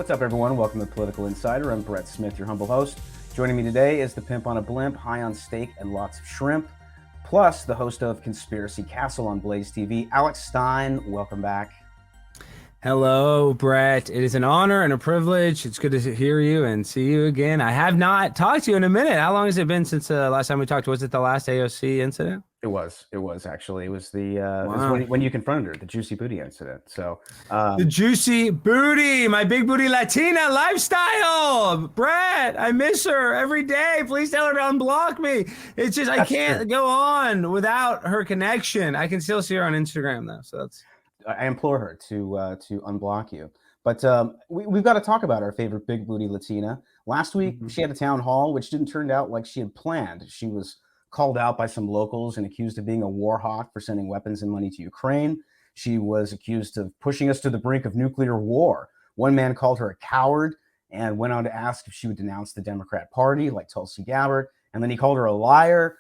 What's up, everyone? Welcome to Political Insider. I'm Brett Smith, your humble host. Joining me today is the pimp on a blimp, high on steak and lots of shrimp, plus the host of Conspiracy Castle on Blaze TV, Alex Stein. Welcome back. Hello, Brett. It is an honor and a privilege. It's good to hear you and see you again. I have not talked to you in a minute. How long has it been since last time we talked? Was it the last AOC incident? It was actually. It was the it was when you confronted her, the juicy booty incident. So the juicy booty, my big booty Latina lifestyle. Brett, I miss her every day. Please tell her to unblock me. It's just I can't go on without her connection. I can still see her on Instagram though. So that's. I implore her to unblock you. But we've got to talk about our favorite big booty Latina. Last week, she had a town hall, which didn't turn out like she had planned. She was called out by some locals and accused of being a war hawk for sending weapons and money to Ukraine. She was accused of pushing us to the brink of nuclear war. One man called her a coward and went on to ask if she would denounce the Democrat Party like Tulsi Gabbard. And then he called her a liar.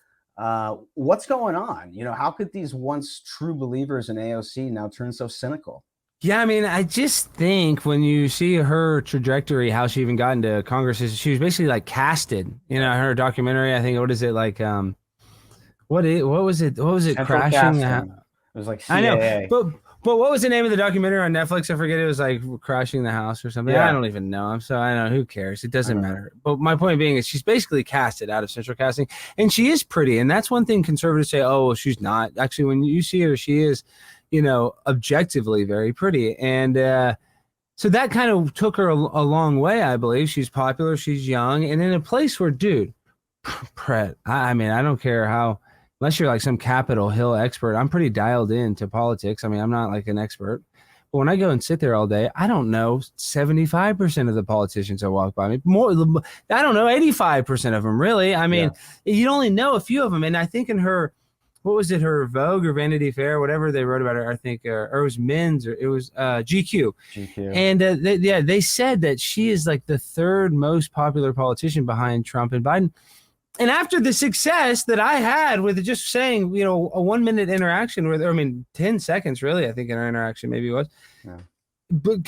What's going on? You know, how could these once true believers in AOC now turn so cynical? Yeah, I mean, I just think when you see her trajectory, how she even got into Congress, she was basically like casted. You know, her documentary. I think what is it like? What was it? What was it? Central Crashing. Casting. It was like CIA. I know, but what was the name of the documentary on Netflix? I forget. It was like Crashing the House or something. Yeah. I don't even know. I know. Who cares? It doesn't matter. But my point being is she's basically casted out of Central Casting, and she is pretty. And that's one thing conservatives say. Oh, well, she's not. Actually, when you see her, she is, you know, objectively very pretty. And so that kind of took her a long way, I believe. She's popular. She's young, and in a place where, dude, Brett. I mean, I don't care how. Unless you're like some Capitol Hill expert, I'm pretty dialed into politics. I mean, I'm not like an expert. But when I go and sit there all day, I don't know 75% of the politicians that walk by me. I don't know 85% of them, really. I mean, you only know a few of them. And I think in her, what was it, her Vogue or Vanity Fair, whatever they wrote about her, I think, or it was Men's, or it was GQ. And they said that she is like the third most popular politician behind Trump and Biden. And after the success that I had with just saying, you know, a 1 minute interaction with her, I mean, 10 seconds, really, I think in our interaction, maybe it was, but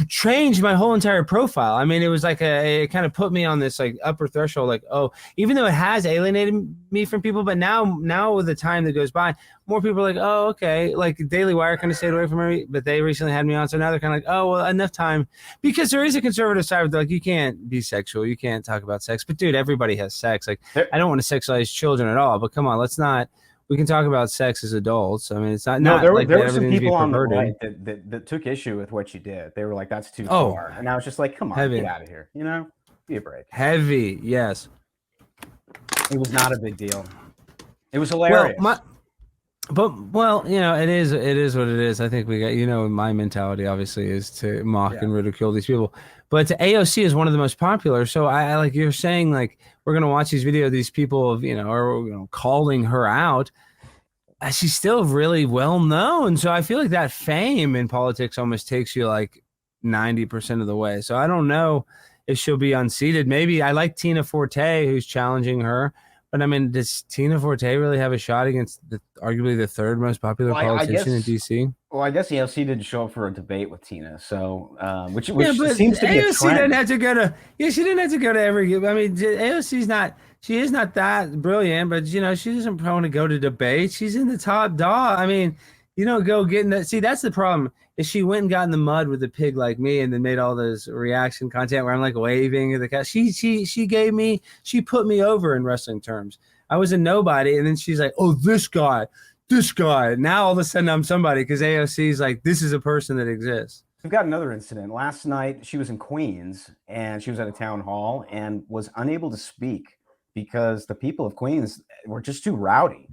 changed my whole entire profile. I mean, it was like it kind of put me on this like upper threshold, like, oh, even though it has alienated me from people, but now with the time that goes by, more people are like, oh, okay, like Daily Wire kind of stayed away from me, but they recently had me on, so now they're kind of like, oh, well, enough time, because there is a conservative side where like you can't be sexual, you can't talk about sex, but dude, everybody has sex. Like, I don't want to sexualize children at all, but come on, let's not. We can talk about sex as adults. I mean, it's not. No, there like were some people on the right that took issue with what you did. They were like, "That's too far," and I was just like, "Come on, get out of here." You know, be a break. Heavy, yes. It was not a big deal. It was hilarious. Well, you know, it is what it is. I think we got, you know, my mentality obviously is to mock and ridicule these people. But AOC is one of the most popular. So I like you're saying, like, we're gonna watch these videos, these people, you know, or, you know, calling her out. She's still really well known. So I feel like that fame in politics almost takes you like 90% of the way. So I don't know if she'll be unseated. Maybe I like Tina Forte, who's challenging her. But I mean, does Tina Forte really have a shot against arguably the third most popular politician in DC? Well, I guess AOC didn't show up for a debate with Tina, so which seems to be a trend. Didn't have to go to. Yeah, she didn't have to go to every. I mean, AOC's not. She is not that brilliant, but you know, she doesn't want to go to debates. She's in the top dog. I mean, you don't go getting that. See, that's the problem. Is she went and got in the mud with a pig like me, and then made all this reaction content where I'm like waving at the cat. She put me over in wrestling terms. I was a nobody, and then she's like, "Oh, this guy." Now all of a sudden I'm somebody because AOC's like, this is a person that exists. We've got another incident. Last night she was in Queens and she was at a town hall and was unable to speak because the people of Queens were just too rowdy.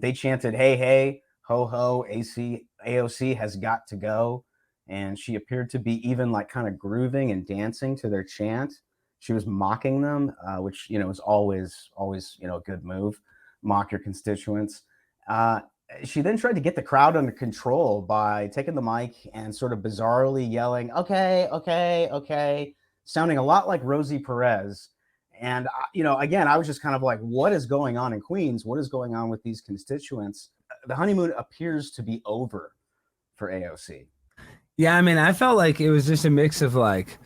They chanted, "Hey, hey, ho, ho, AOC has got to go." And she appeared to be even like kind of grooving and dancing to their chant. She was mocking them, which, you know, is always, you know, a good move. Mock your constituents. She then tried to get the crowd under control by taking the mic and sort of bizarrely yelling, "Okay, okay, okay," sounding a lot like Rosie Perez. And, you know, again, I was just kind of like, what is going on in Queens? What is going on with these constituents? The honeymoon appears to be over for AOC. Yeah, I mean, I felt like it was just a mix of like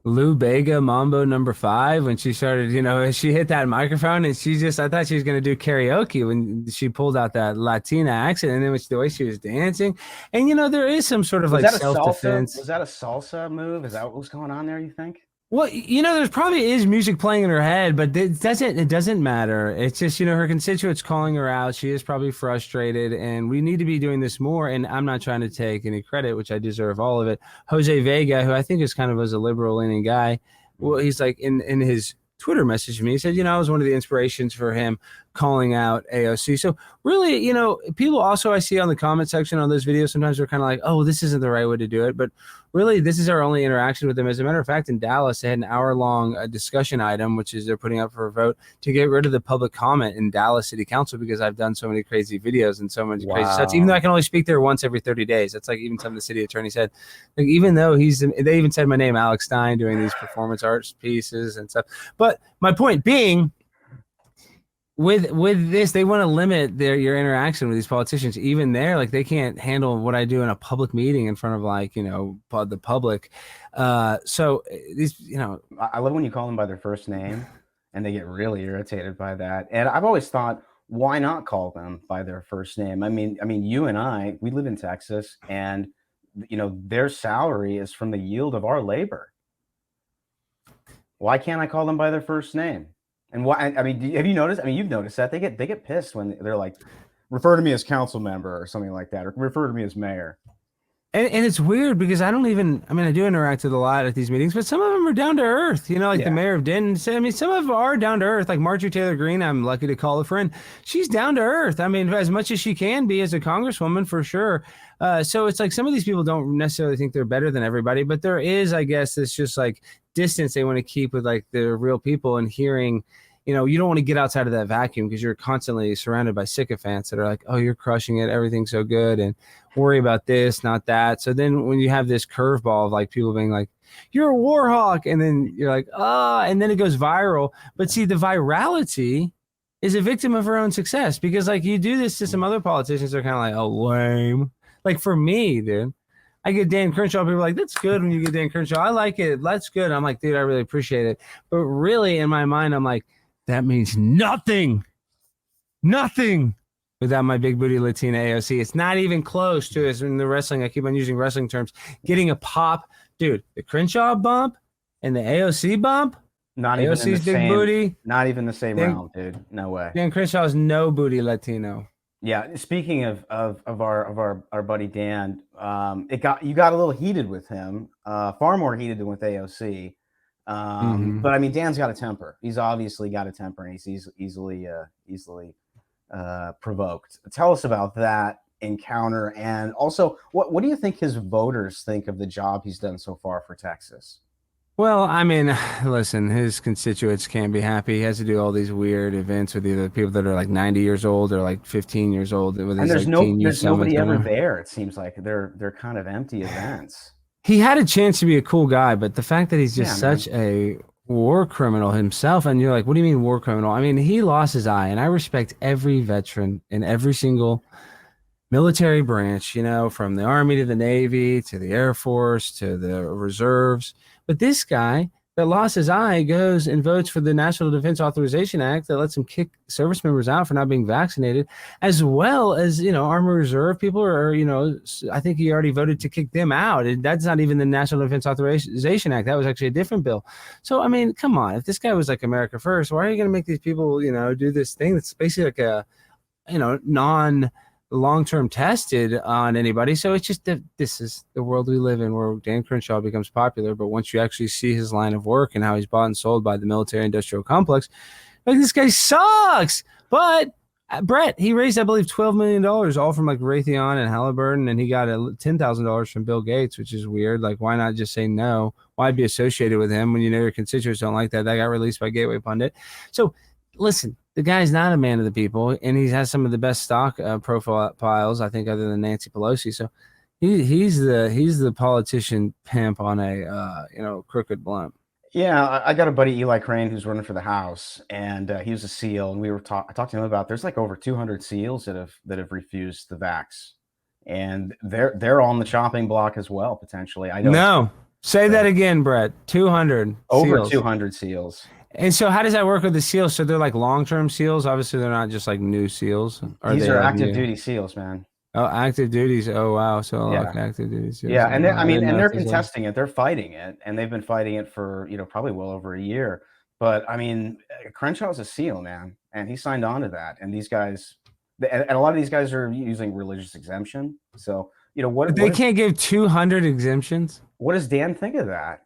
Lou Bega Mambo number 5 when she started, she hit that microphone and I thought she was going to do karaoke when she pulled out that Latina accent and then the way she was dancing. And, there is some sort of Was like that a salsa? self-defense. Was that a salsa move? Is that what was going on there, you think? Well, there's probably is music playing in her head, but it doesn't matter. It's just, her constituents calling her out. She is probably frustrated, and we need to be doing this more. And I'm not trying to take any credit, which I deserve all of it. Jose Vega, who I think is kind of as a liberal leaning guy, well, he's like in his Twitter message to me, he said, I was one of the inspirations for him calling out AOC. So really, people also I see on the comment section on those videos, sometimes they're kind of like, oh, this isn't the right way to do it. But really, this is our only interaction with them. As a matter of fact, in Dallas, they had an hour-long discussion item, which is they're putting up for a vote to get rid of the public comment in Dallas City Council because I've done so many crazy videos and so many crazy stuff. Even though I can only speak there once every 30 days. That's like even some of the city attorney said. Like even though they even said my name, Alex Stein, doing these performance arts pieces and stuff. But my point being, with this, they want to limit your interaction with these politicians. Even there, like they can't handle what I do in a public meeting in front of the public. So these, I love when you call them by their first name, and they get really irritated by that. And I've always thought, why not call them by their first name? I mean, you and I, we live in Texas, and their salary is from the yield of our labor. Why can't I call them by their first name? And why? I mean, have you noticed? I mean, you've noticed that they get pissed when they're like, refer to me as council member or something like that, or refer to me as mayor. And it's weird because I do interact with a lot at these meetings, but some of them are down to earth, like the mayor of Denton. So, I mean, some of them are down to earth, like Marjorie Taylor Greene. I'm lucky to call a friend. She's down to earth. I mean, as much as she can be as a congresswoman for sure. So it's like some of these people don't necessarily think they're better than everybody, but there is, I guess, this just like distance they want to keep with like the real people and hearing. You don't want to get outside of that vacuum because you're constantly surrounded by sycophants that are like, oh, you're crushing it. Everything's so good. And worry about this, not that. So then when you have this curveball of like people being like, you're a war hawk. And then you're like, and then it goes viral. But see, the virality is a victim of her own success because like you do this to some other politicians. They're kind of like, oh, lame. Like for me, dude, I get Dan Crenshaw. People are like, that's good when you get Dan Crenshaw. I like it. That's good. I'm like, dude, I really appreciate it. But really in my mind, I'm like, that means nothing without my big booty Latina AOC. It's not even close to as in the wrestling. I keep on using wrestling terms. Getting a pop, dude. The Crenshaw bump and the AOC bump. Not even AOC's big booty. Not even the same realm, dude. No way. Dan Crenshaw's no booty Latino. Yeah. Speaking of our buddy Dan, you got a little heated with him. Far more heated than with AOC. But I mean, Dan's got a temper. He's obviously got a temper, and he's easily provoked. Tell us about that encounter, and also what do you think his voters think of the job he's done so far for Texas? Well, I mean, listen, his constituents can't be happy. He has to do all these weird events with either people that are like 90 years old or like 15 years old. With and there's nobody ever there. It seems like they're kind of empty events. He had a chance to be a cool guy, but the fact that he's just such a war criminal himself, and you're like, what do you mean war criminal? I mean, he lost his eye, and I respect every veteran in every single military branch, from the Army to the Navy to the Air Force to the reserves. But this guy that lost his eye goes and votes for the National Defense Authorization Act that lets him kick service members out for not being vaccinated, as well as, Army Reserve people are, I think he already voted to kick them out. And that's not even the National Defense Authorization Act. That was actually a different bill. So, I mean, come on. If this guy was like America First, why are you going to make these people, do this thing that's basically like a, long-term tested on anybody? So it's just that this is the world we live in, where Dan Crenshaw becomes popular. But once you actually see his line of work and how he's bought and sold by the military industrial complex, like, this guy sucks. But Brett, he raised, I believe, $12 million all from like Raytheon and Halliburton, and he got $10,000 from Bill Gates, which is weird. Like, why not just say no? Why be associated with him when your constituents don't like that? That got released by Gateway Pundit. So listen, the guy's not a man of the people, and he has some of the best stock profiles, I think, other than Nancy Pelosi. So he's the politician pimp on a crooked blunt. Yeah, I got a buddy, Eli Crane, who's running for the House, and he was a SEAL, and I talked to him about there's like over 200 SEALs that have refused the vax. and they're on the chopping block as well potentially. I know it's No, say that again, Brett. 200 over seals. 200 seals. And so how does that work with the seals? So they're like long-term seals. Obviously, they're not just like new seals. These They are like active new? duty seals, man. Oh, active duties. Oh, wow. So like Yeah. active duty seals. Yeah, Oh, and wow. I didn't know they're if these are. contesting it. They're fighting it, and they've been fighting it for probably well over a year. But I mean, Crenshaw's a SEAL, man, and he signed on to that. And these guys, and a lot of these guys are using religious exemption. So But they can't give 200 exemptions. what does Dan think of that?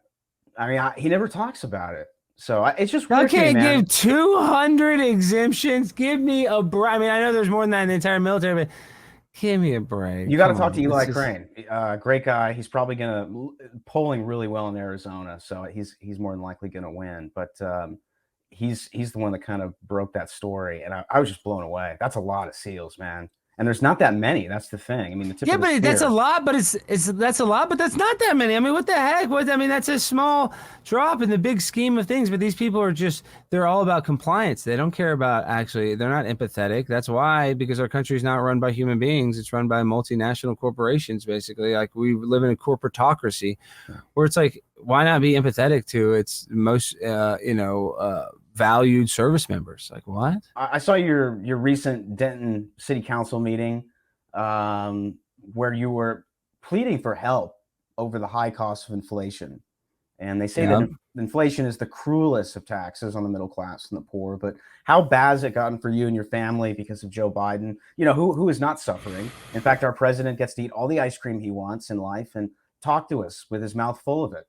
I mean, he never talks about it. So it's just I weird to me, can't man. give 200 exemptions. Give me a break. I mean, I know there's more than that in the entire military, but give me a break. You got to Come talk to on. Eli It's just, Crane. Great guy. He's probably gonna polling really well in Arizona, so he's more than likely gonna win. But he's the one that kind of broke that story, and I was just blown away. That's a lot of seals, man. And there's not that many. That's the thing. I mean, the tip yeah, of the but that's a spear. lot. But it's that's a lot. But that's not that many. I mean, what the heck? What I mean, that's a small drop in the big scheme of things. But these people are they're all about compliance. They don't care about actually. They're not empathetic. That's why, because our country's not run by human beings. It's run by multinational corporations. Basically, like we live in a corporatocracy, where it's like, why not be empathetic to its most valued service members? Like what? I saw your recent Denton City Council meeting, where you were pleading for help over the high cost of inflation. And they say that inflation is the cruelest of taxes on the middle class and the poor. But how bad has it gotten for you and your family because of Joe Biden? Who is not suffering? In fact, our president gets to eat all the ice cream he wants in life and talk to us with his mouth full of it.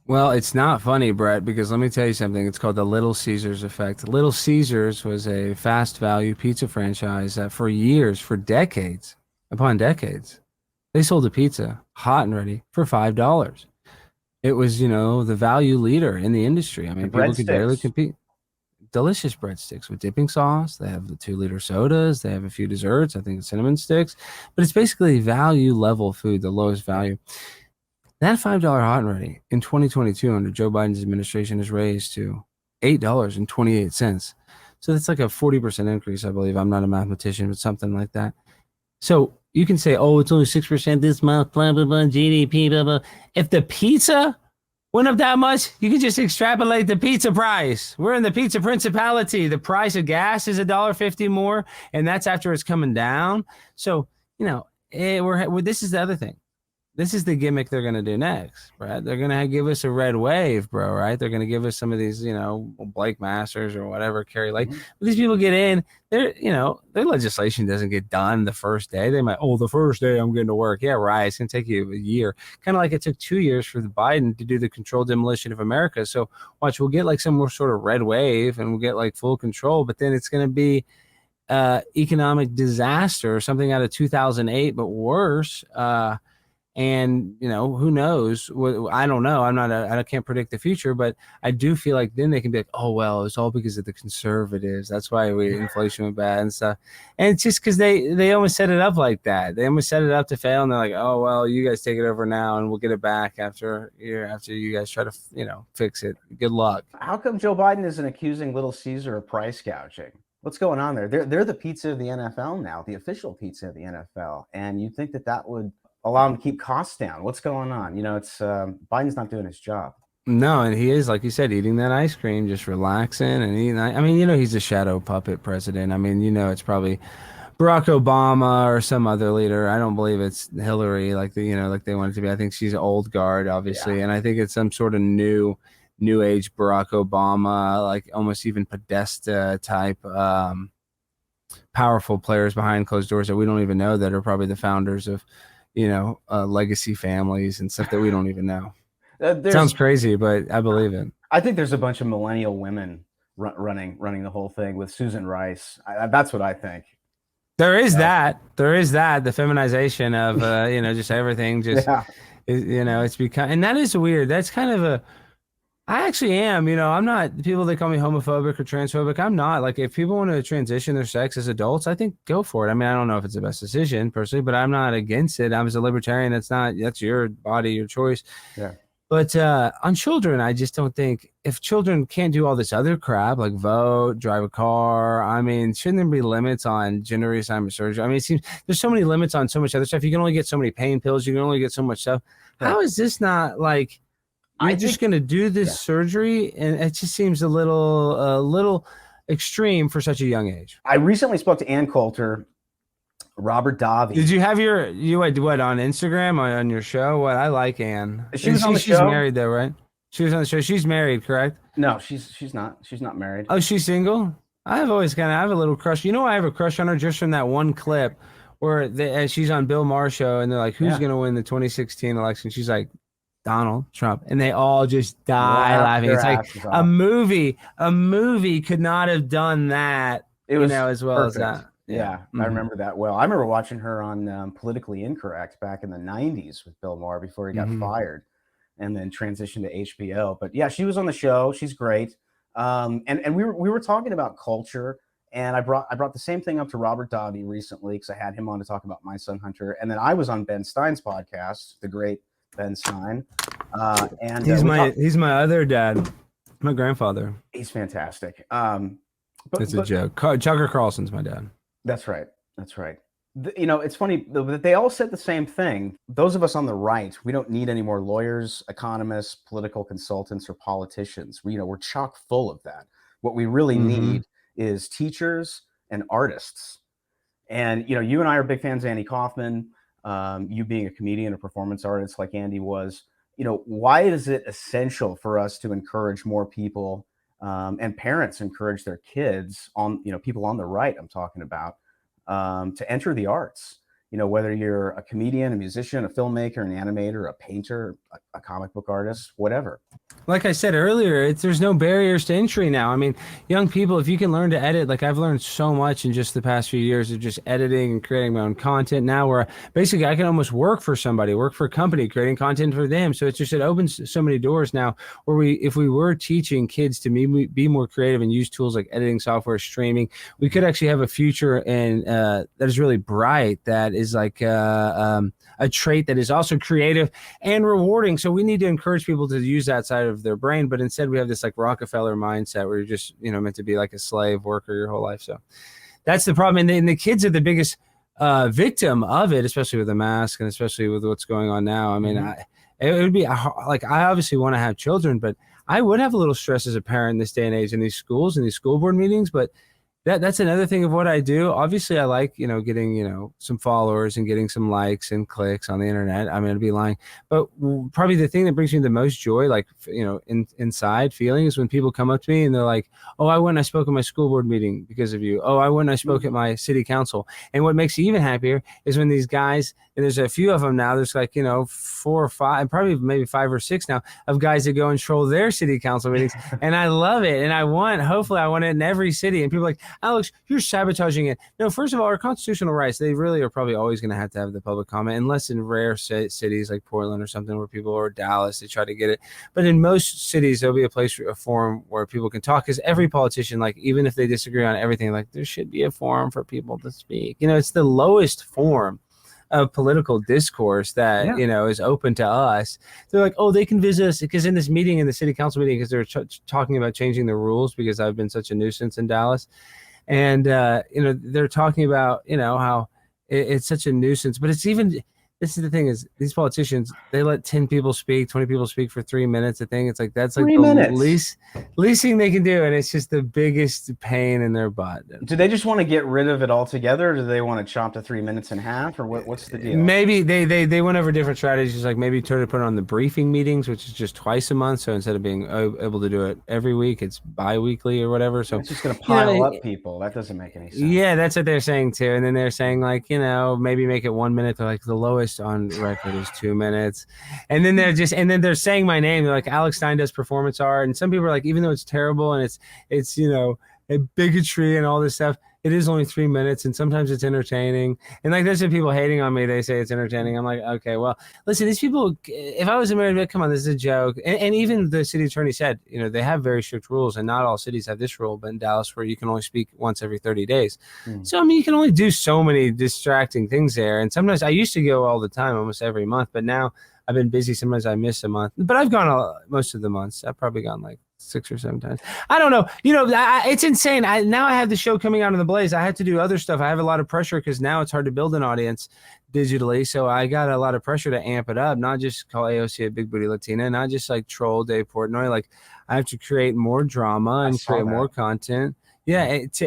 Well, it's not funny, Brett, because let me tell you something. It's called the Little Caesars effect. Little Caesars was a fast value pizza franchise that for years, for decades upon decades, they sold a pizza hot and ready for $5. It was, the value leader in the industry. I mean, people could barely compete. Delicious breadsticks with dipping sauce. They have the 2-liter sodas. They have a few desserts. I think cinnamon sticks, but it's basically value level food, the lowest value. That $5 hot and ready in 2022 under Joe Biden's administration is raised to $8.28. So that's like a 40% increase, I believe. I'm not a mathematician, but something like that. So you can say, oh, it's only 6% this month, blah, blah, blah, GDP, blah, blah. If the pizza went up that much, you can just extrapolate the pizza price. We're in the pizza principality. The price of gas is $1.50 more, and that's after it's coming down. So, this is the other thing. This is the gimmick they're going to do next, right? They're going to give us a red wave, bro, right? They're going to give us some of these, Blake Masters or whatever, Carrie Lake. Mm-hmm. But these people get in, their legislation doesn't get done the first day. They might, the first day I'm getting to work. Yeah, right. It's going to take you a year. Kind of like it took 2 years for the Biden to do the controlled demolition of America. So watch, we'll get like some more sort of red wave and we'll get like full control, but then it's going to be economic disaster or something out of 2008, but worse. And who knows? I don't know. I can't predict the future, but I do feel like then they can be like, oh well, it's all because of the conservatives. That's why inflation went bad and stuff. And it's just because they almost set it up like that. They almost set it up to fail, and they're like, oh well, you guys take it over now, and we'll get it back after you guys try to fix it. Good luck. How come Joe Biden isn't accusing Little Caesar of price gouging? What's going on there? They're the pizza of the NFL now, the official pizza of the NFL, and you'd think that would allow him to keep costs down. What's going on? It's Biden's not doing his job. No, and he is, like you said, eating that ice cream, just relaxing and eating. I mean, he's a shadow puppet president. I mean, it's probably Barack Obama or some other leader. I don't believe it's Hillary, like they want it to be. I think she's old guard, obviously, and I think it's some sort of new age Barack Obama, like almost even Podesta type. Powerful players behind closed doors that we don't even know that are probably the founders of legacy families and stuff that we don't even know. Sounds crazy, but I believe it. I think there's a bunch of millennial women running the whole thing with Susan Rice. That's what I think. There is that. The feminization of just everything. It's become, and that is weird. That's kind of I actually am, I'm not people that call me homophobic or transphobic. I'm not. Like, if people want to transition their sex as adults, I think go for it. I mean, I don't know if it's the best decision personally, but I'm not against it. I was a libertarian. That's your body, your choice. Yeah. But on children, I just don't think if children can't do all this other crap like vote, drive a car, I mean, shouldn't there be limits on gender reassignment surgery? I mean, it seems there's so many limits on so much other stuff. You can only get so many pain pills. You can only get so much stuff. Right. How is this not like you're just going to do this surgery? And it just seems a little extreme for such a young age. I recently spoke to Ann Coulter, Robert Davi. Did you have you what on Instagram on your show? What? I like Ann. She was on the show. She's married though, right? She was on the show. She's married, correct? No, she's not. She's not married. Oh, she's single? I've always I have a little crush. You know, I have a crush on her just from that one clip where she's on Bill Maher's show and they're like, who's going to win the 2016 election? She's like, Donald Trump. And they all just die laughing. It's like a movie could not have done that, as well perfect. As that. Yeah, I remember that well. I remember watching her on Politically Incorrect back in the 90s with Bill Maher before he got fired and then transitioned to HBO. But yeah, she was on the show. She's great. And we were talking about culture, and I brought the same thing up to Robert Davi recently because I had him on to talk about My Son Hunter. And then I was on Ben Stein's podcast, the great Ben Stein. And he's my other dad, my grandfather. He's fantastic. It's a joke. Tucker Carlson's my dad. That's right. It's funny that they all said the same thing. Those of us on the right, we don't need any more lawyers, economists, political consultants, or politicians. We're chock full of that. What we really need is teachers and artists. And, you and I are big fans of Andy Kaufman. You being a comedian, a performance artist like Andy was, why is it essential for us to encourage more people and parents encourage their kids people on the right, I'm talking about, to enter the arts, whether you're a comedian, a musician, a filmmaker, an animator, a painter, a comic book artist, whatever. Like I said earlier, there's no barriers to entry now. I mean, young people, if you can learn to edit, like I've learned so much in just the past few years of just editing and creating my own content now, where basically I can almost work for somebody, work for a company, creating content for them. So it opens so many doors now where if we were teaching kids to be more creative and use tools like editing software, streaming, we could actually have a future and that is really bright, that is like a trait that is also creative and rewarding. So we need to encourage people to use that side of their brain, but instead we have this like Rockefeller mindset where you're just meant to be like a slave worker your whole life. So that's the problem, and the kids are the biggest victim of it, especially with the mask and especially with what's going on now. I mean, it would be like, I obviously want to have children, but I would have a little stress as a parent in this day and age in these schools and these school board meetings. But that's another thing of what I do. Obviously, I like, getting, some followers and getting some likes and clicks on the internet. I'm going to be lying. But probably the thing that brings me the most joy, like, inside feeling, is when people come up to me and they're like, oh, I went and I spoke at my school board meeting because of you. Oh, I went and I spoke at my city council. And what makes it even happier is when these guys, and there's a few of them now, there's like, 4 or 5, probably maybe 5 or 6 now, of guys that go and troll their city council meetings. And I love it. And hopefully I want it in every city. And people are like, Alex, you're sabotaging it. No, first of all, our constitutional rights, they really are probably always going to have the public comment, unless in rare cities like Portland or something where people, or Dallas, they try to get it. But in most cities, there'll be a forum where people can talk, because every politician, like, even if they disagree on everything, like, there should be a forum for people to speak. It's the lowest form of political discourse that is open to us. They're like, oh, they can visit us, because in this meeting, in the city council meeting, because they're talking about changing the rules because I've been such a nuisance in Dallas, and they're talking about how it's such a nuisance. But it's even, this is the thing, is these politicians, they let 10 people speak, 20 people speak for 3 minutes. I think it's like, that's like the least thing they can do. And it's just the biggest pain in their butt. Do they just want to get rid of it altogether? Or do they want to chop the 3 minutes in half, or what's the deal? Maybe they went over different strategies, like maybe try to put it on the briefing meetings, which is just twice a month. So instead of being able to do it every week, it's bi-weekly or whatever. So it's just going to pile up people. That doesn't make any sense. Yeah, that's what they're saying too. And then they're saying, like, maybe make it 1 minute. They're like, the lowest on record is 2 minutes. And then they're saying my name. They're like, Alex Stein does performance art. And some people are like, even though it's terrible and it's a bigotry and all this stuff, it is only 3 minutes, and sometimes it's entertaining. And like, there's some people hating on me. They say it's entertaining. I'm like, okay, well, listen, these people, if I was a married man, come on, this is a joke. And even the city attorney said, they have very strict rules, and not all cities have this rule, but in Dallas, where you can only speak once every 30 days. So, I mean, you can only do so many distracting things there. And sometimes I used to go all the time, almost every month, but now I've been busy. Sometimes I miss a month, but I've gone most of the months. I've probably gone like 6 or 7 times. I don't know. It's insane. Now I have the show coming out on the Blaze. I have to do other stuff. I have a lot of pressure because now it's hard to build an audience digitally. So I got a lot of pressure to amp it up, not just call AOC a big booty Latina, not just like troll Dave Portnoy. Like I have to create more drama and create more content. Yeah. It's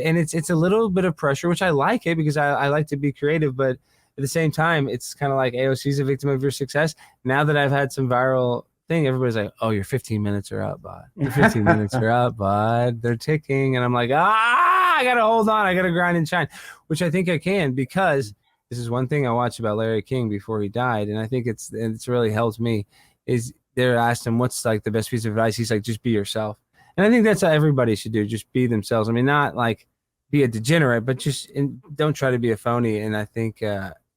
a little bit of pressure, which I like it because I like to be creative, but at the same time, it's kind of like AOC's a victim of your success. Now that I've had some viral thing, everybody's like, oh, your 15 minutes are up, bud. Your 15 minutes are up, bud. They're ticking. And I'm like, I got to hold on. I got to grind and shine, which I think I can because this is one thing I watched about Larry King before he died. And I think it's really helped me is they asked him, what's like the best piece of advice? He's like, just be yourself. And I think that's how everybody should do. Just be themselves. I mean, not like be a degenerate, but just don't try to be a phony. And I think,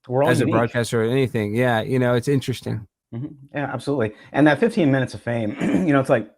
we're all as unique. a broadcaster or anything. Yeah. It's interesting. Mm-hmm. Yeah, absolutely. And that 15 minutes of fame, it's like,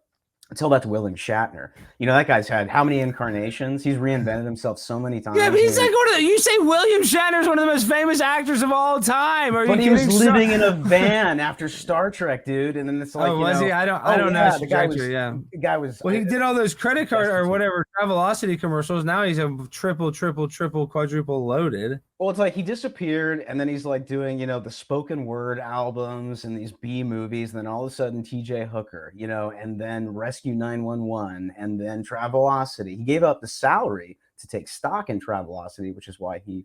tell that to William Shatner. That guy's had how many incarnations? He's reinvented himself so many times. Yeah, but he's like you say William Shatner's one of the most famous actors of all time. But he was living in a van after Star Trek, dude. And then it's like, was he? I don't know his trajectory. The guy was. Well, he did all those credit card or whatever Travelocity commercials. Now he's a triple, quadruple loaded. Well, it's like he disappeared, and then he's like doing, the spoken word albums and these B movies, and then all of a sudden TJ Hooker, and then Rescue 911, and then Travelocity. He gave up the salary to take stock in Travelocity, which is why he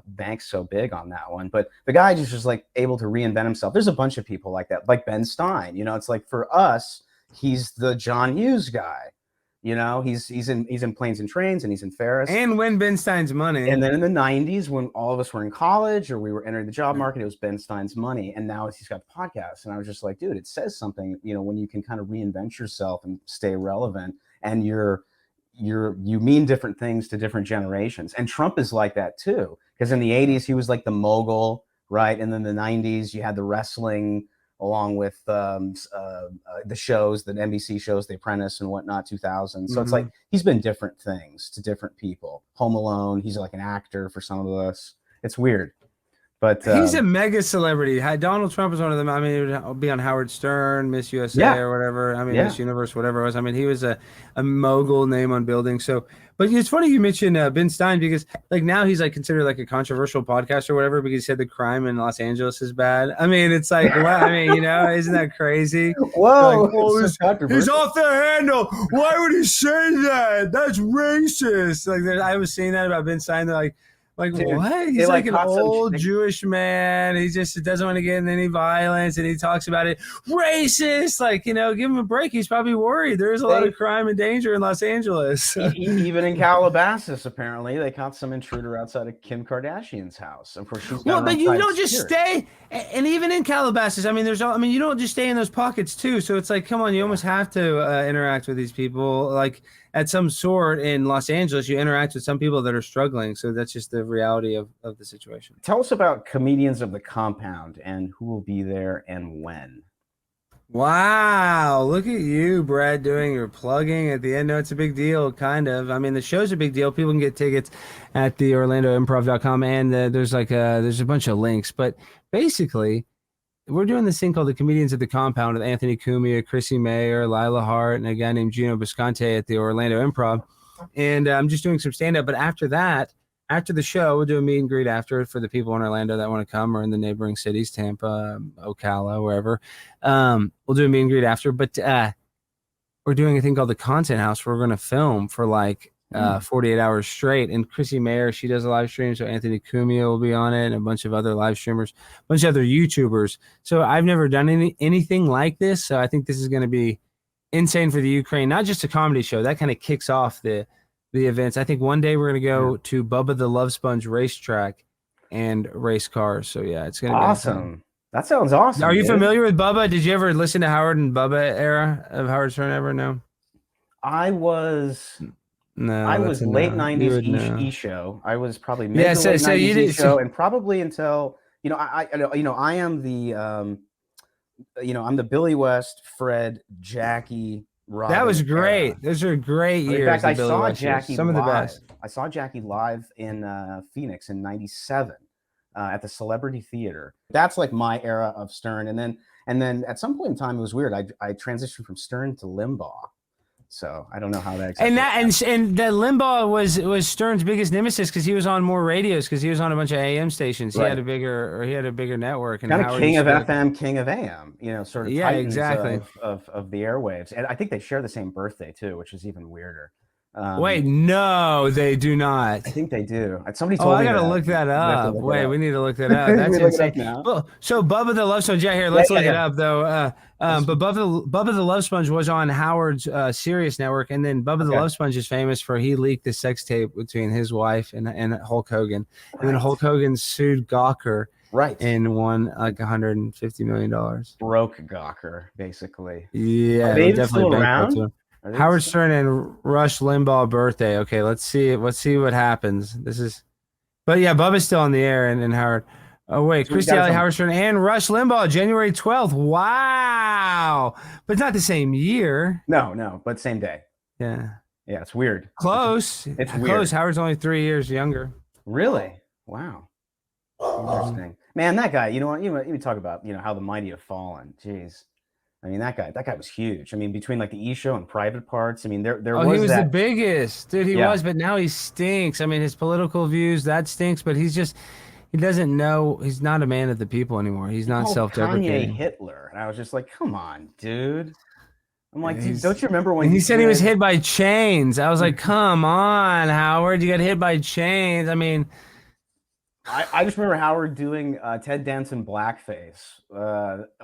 banks so big on that one. But the guy just was like able to reinvent himself. There's a bunch of people like that, like Ben Stein. It's like for us, he's the John Hughes guy. He's in Planes and Trains, and he's in Ferris. And when Ben Stein's money. And then in the 90s, when all of us were in college or we were entering the job market, it was Ben Stein's money. And now he's got the podcast. And I was just like, dude, it says something, when you can kind of reinvent yourself and stay relevant, and you mean different things to different generations. And Trump is like that too, because in the 80s he was like the mogul, right? And then the 90s you had the wrestling, along with the shows, the NBC shows, The Apprentice and whatnot, 2000. So it's like he's been different things to different people. Home Alone, he's like an actor for some of us. It's weird. But he's a mega celebrity. Donald Trump is one of them. I mean, he would be on Howard Stern, Miss USA or whatever. I mean, Miss Universe, whatever it was. I mean, he was a mogul name on buildings. So, but it's funny you mentioned Ben Stein because like now he's like considered like a controversial podcast or whatever because he said the crime in Los Angeles is bad. I mean, it's like, well, I mean, isn't that crazy? Whoa, like, he's off the handle. Why would he say that? That's racist. Like I was saying that about Ben Stein. They're like, dude, what? He's like an old Jewish man. He just doesn't want to get in any violence, and he talks about it. Racist. Like, give him a break. He's probably worried. There is a lot of crime and danger in Los Angeles. Even in Calabasas, apparently, they caught some intruder outside of Kim Kardashian's house. Of course, she's but you don't just stay. And even in Calabasas, I mean, you don't just stay in those pockets too. So it's like, come on, you almost have to interact with these people. Like at some sort in Los Angeles, you interact with some people that are struggling. So that's just the reality of the situation. Tell us about Comedians of the Compound and who will be there and when. Wow, look at you, Brad, doing your plugging at the end. No, it's a big deal, kind of. I mean, the show's a big deal. People can get tickets at the OrlandoImprov.com, and there's a bunch of links. But basically, we're doing this thing called the Comedians of the Compound with Anthony Cumia, Chrissy Mayer, Lila Hart, and a guy named Gino Bisconte at the Orlando Improv. And I'm just doing some stand-up. But after that, after the show, we'll do a meet and greet after for the people in Orlando that want to come or in the neighboring cities, Tampa, Ocala, wherever. We'll do a meet and greet after. But we're doing a thing called the Content House where we're going to film for like 48 hours straight. And Chrissy Mayer, she does a live stream. So Anthony Cumia will be on it and a bunch of other live streamers, a bunch of other YouTubers. So I've never done anything like this. So I think this is going to be insane for the Ukraine, not just a comedy show. That kind of kicks off the events. I think one day we're going to go to Bubba the Love Sponge racetrack and race cars. So yeah, it's going to be awesome. That sounds awesome. Are you familiar with Bubba? Did you ever listen to Howard and Bubba era of Howard Stern ever? No. I was late 90s E show. I was probably mid to late 90s E show, and probably until I am the I'm the Billy West, Fred, Jackie, Robin. That was great. Era. Those are great years. In fact, I saw Jackie. Some of the best. I saw Jackie live in Phoenix in '97. at the Celebrity Theater. That's like my era of Stern. And then at some point in time, it was weird. I transitioned from Stern to Limbaugh. So I don't know how that exactly and that Limbaugh was Stern's biggest nemesis because he was on more radios because he was on a bunch of AM stations. He had a bigger network and kind of Howard king of used to FM, king of AM. Sort of Yeah, titans exactly. of the airwaves. And I think they share the same birthday too, which is even weirder. Wait, no, they do not. I think they do. Somebody Oh, told I me gotta that. look that We have to up. look it Wait, up. we need to look that up. That's We look it insane. up now. Well, so Bubba the Love Sponge. Yeah, here, let's look it yeah. up though. But Bubba the Love Sponge was on Howard's Sirius network, and then Bubba the Love Sponge is famous for he leaked the sex tape between his wife and Hulk Hogan, and then Hulk Hogan sued Gawker. And won like $150 million. Broke Gawker, basically. Yeah, are they definitely still around? Howard Stern and Rush Limbaugh birthday. Okay, let's see what happens. But yeah, Bubba's still on the air and Howard. Oh wait, Christy Alley, Howard Stern, and Rush Limbaugh, January 12th. Wow, but it's not the same year. No, but same day. Yeah, it's weird. Close. It's weird. Close. Howard's only 3 years younger. Really? Wow. Interesting, man. That guy. You know what? You talk about how the mighty have fallen. Jeez. I mean, that guy was huge. I mean, between like the E! Show and Private Parts. I mean, there was. He was the biggest, dude. He was, but now he stinks. I mean, his political views that stinks, but he doesn't know. He's not a man of the people anymore. He's not self-deprecating. Kanye Hitler, and I was just like, come on, dude. I'm like, dude, don't you remember when he said he was hit by chains? I was like, come on, Howard, you got hit by chains. I mean. I just remember Howard doing Ted Danson blackface,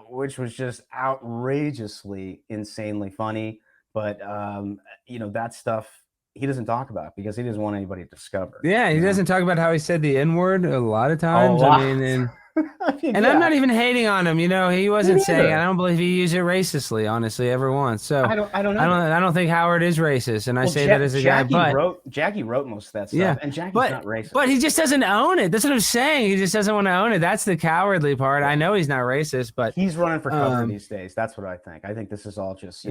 which was just outrageously, insanely funny. But that stuff he doesn't talk about because he doesn't want anybody to discover. Yeah, he doesn't talk about how he said the N-word a lot of times. I mean, and I'm not even hating on him. He wasn't saying. I don't believe he used it racistly, honestly, ever once. So I don't know. I don't think Howard is racist, and I say that as a guy. But Jackie wrote most of that stuff, and Jackie's not racist. But he just doesn't own it. That's what I'm saying. He just doesn't want to own it. That's the cowardly part. I know he's not racist, but he's running for cover these days. That's what I think. I think this is all just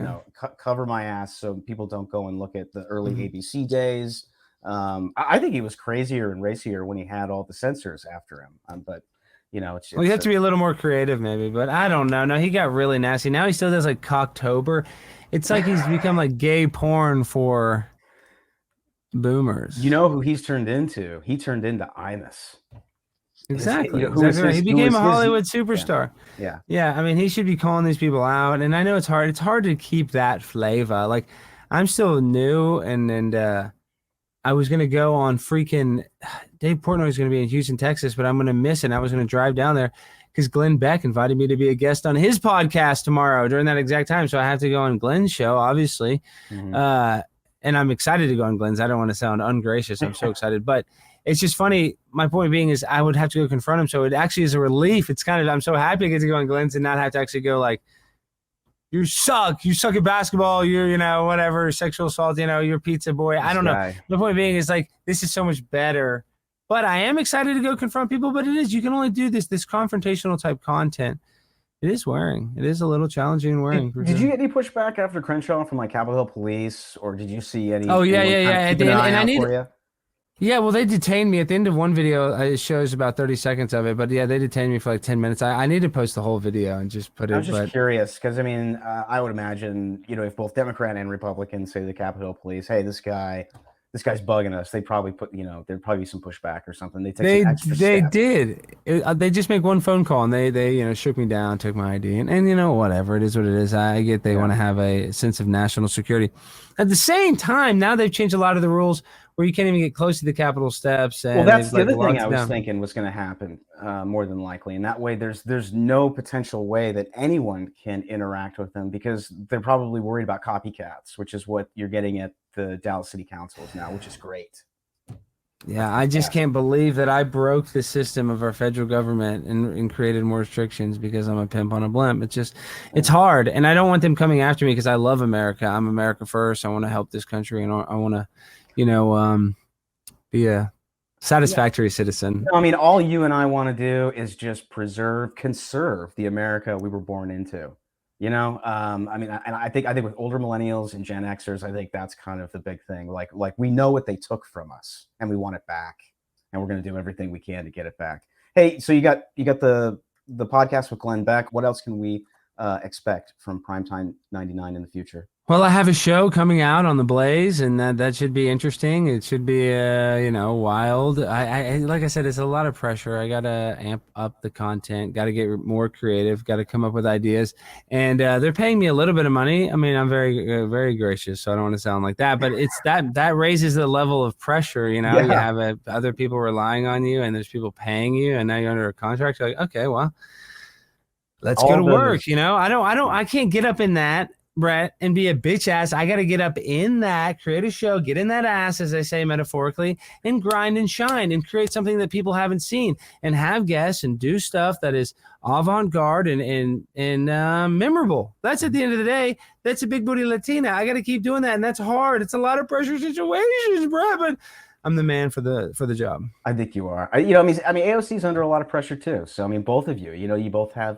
cover my ass so people don't go and look at the early ABC days. I think he was crazier and racier when he had all the censors after him. But you have to be a little more creative, maybe. But I don't know. No, he got really nasty. Now he still does like Cocktober. It's like he's become like gay porn for boomers. You know who he's turned into? He turned into Imus. Exactly. Right. He became a Hollywood superstar. Yeah. I mean, he should be calling these people out. And I know it's hard. It's hard to keep that flavor. Like, I'm still new, and I was gonna go on freaking Dave Portnoy is gonna be in Houston, Texas, but I'm gonna miss it. And I was gonna drive down there because Glenn Beck invited me to be a guest on his podcast tomorrow during that exact time. So I have to go on Glenn's show, obviously. And I'm excited to go on Glenn's. I don't want to sound ungracious. I'm so excited, but it's just funny. My point being is I would have to go confront him. So it actually is a relief. It's I'm so happy to get to go on Glenn's and not have to actually go like, you suck at basketball, you're, whatever, sexual assault, you're pizza boy. I don't know. The point being is like, this is so much better, but I am excited to go confront people, but you can only do this confrontational type content. It is wearing. It is a little challenging and wearing. Did you get any pushback after Crenshaw from like Capitol Hill Police, or did you see any? Oh, yeah. And I need. Yeah, well, they detained me at the end of one video. It shows about 30 seconds of it, but yeah, they detained me for like 10 minutes. I need to post the whole video and just put it. I was just curious because I mean, I would imagine if both Democrat and Republican say the Capitol Hill Police, hey, this guy's bugging us. They probably there'd probably be some pushback or something. They did. They just make one phone call and they shook me down, took my ID, and whatever, it is what it is. I get they want to have a sense of national security. At the same time, now they've changed a lot of the rules where you can't even get close to the Capitol steps. And that's the other thing I was thinking was going to happen more than likely. And that way there's no potential way that anyone can interact with them because they're probably worried about copycats, which is what you're getting at the Dallas City Councils now, which is great. Yeah, I just can't believe that I broke the system of our federal government and created more restrictions because I'm a pimp on a blimp. It's hard. And I don't want them coming after me because I love America. I'm America first. I want to help this country and I want to, be a satisfactory citizen. I mean, all you and I want to do is just conserve the America we were born into. I mean, and I think with older millennials and Gen Xers, I think that's kind of the big thing. Like we know what they took from us and we want it back, and we're going to do everything we can to get it back. Hey, so you got the podcast with Glenn Beck. What else can we expect from Primetime 99 in the future? Well, I have a show coming out on the Blaze, and that should be interesting. It should be, wild. Like I said, it's a lot of pressure. I gotta amp up the content. Got to get more creative. Got to come up with ideas. And they're paying me a little bit of money. I mean, I'm very, very gracious, so I don't want to sound like that. But it's that raises the level of pressure. You know, you Yeah. have other people relying on you, and there's people paying you, and now you're under a contract. You're like, okay, well, let's go All to work. those. You know, I can't get up in that, Brett, and be a bitch ass. I got to get up in that, create a show, get in that ass, as I say metaphorically, and grind and shine and create something that people haven't seen and have guests and do stuff that is avant-garde and memorable. That's at the end of the day. That's a big booty Latina. I got to keep doing that, and that's hard. It's a lot of pressure situations, Brett, but I'm the man for the job. I think you are. I mean, AOC's under a lot of pressure too. So I mean, both of you, you both have,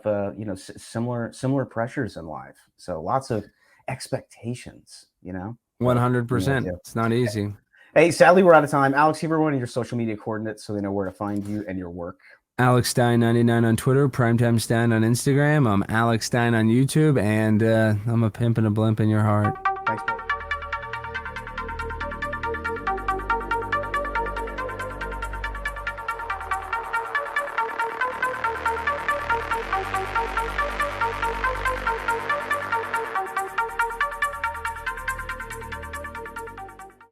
similar pressures in life. So lots of expectations. 100%. It's not easy. Hey, sadly, we're out of time. Alex, give everyone your social media coordinates so they know where to find you and your work. Alex Stein 99 on Twitter, Primetime Stein on Instagram. I'm Alex Stein on YouTube, and I'm a pimp and a blimp in your heart. Thanks, both.